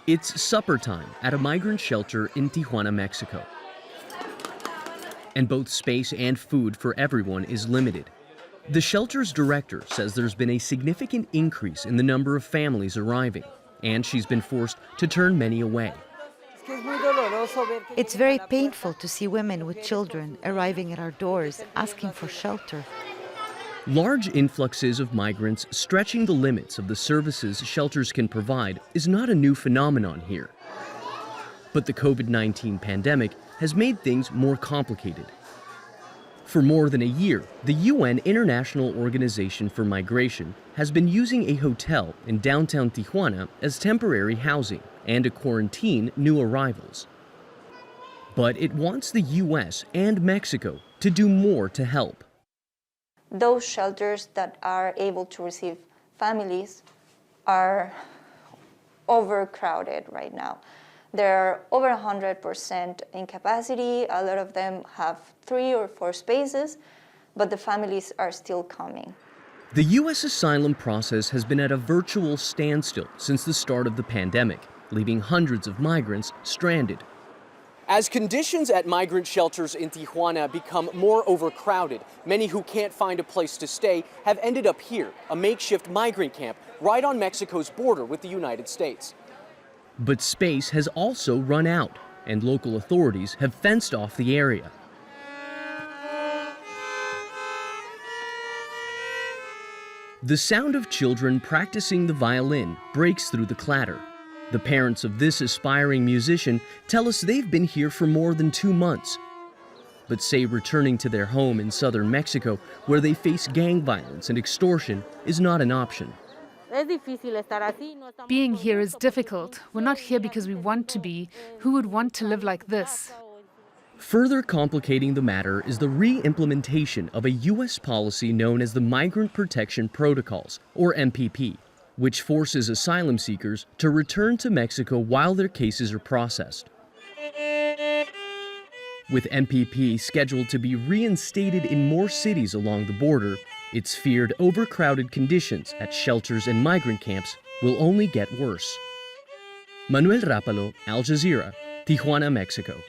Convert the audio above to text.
It's supper time at a migrant shelter in Tijuana, Mexico. And both space and food for everyone is limited. The shelter's director says there's been a significant increase in the number of families arriving, and she's been forced to turn many away. It's very painful to see women with children arriving at our doors asking for shelter. Large influxes of migrants stretching the limits of the services shelters can provide is not a new phenomenon here. But the COVID-19 pandemic has made things more complicated. For more than a year, the UN International Organization for Migration has been using a hotel in downtown Tijuana as temporary housing and to quarantine new arrivals. But it wants the US and Mexico to do more to help. Those shelters that are able to receive families are overcrowded right now. They're over 100% in capacity. A lot of them have 3 or 4 spaces, but the families are still coming. The U.S. asylum process has been at a virtual standstill since the start of the pandemic, leaving hundreds of migrants stranded. As conditions at migrant shelters in Tijuana become more overcrowded, many who can't find a place to stay have ended up here, a makeshift migrant camp right on Mexico's border with the United States. But space has also run out, and local authorities have fenced off the area. The sound of children practicing the violin breaks through the clatter. The parents of this aspiring musician tell us they've been here for more than 2 months, but say returning to their home in southern Mexico, where they face gang violence and extortion, is not an option. Being here is difficult. We're not here because we want to be. Who would want to live like this? Further complicating the matter is the re-implementation of a U.S. policy known as the Migrant Protection Protocols, or MPP, which forces asylum seekers to return to Mexico while their cases are processed. With MPP scheduled to be reinstated in more cities along the border, it's feared overcrowded conditions at shelters and migrant camps will only get worse. Manuel Rapalo, Al Jazeera, Tijuana, Mexico.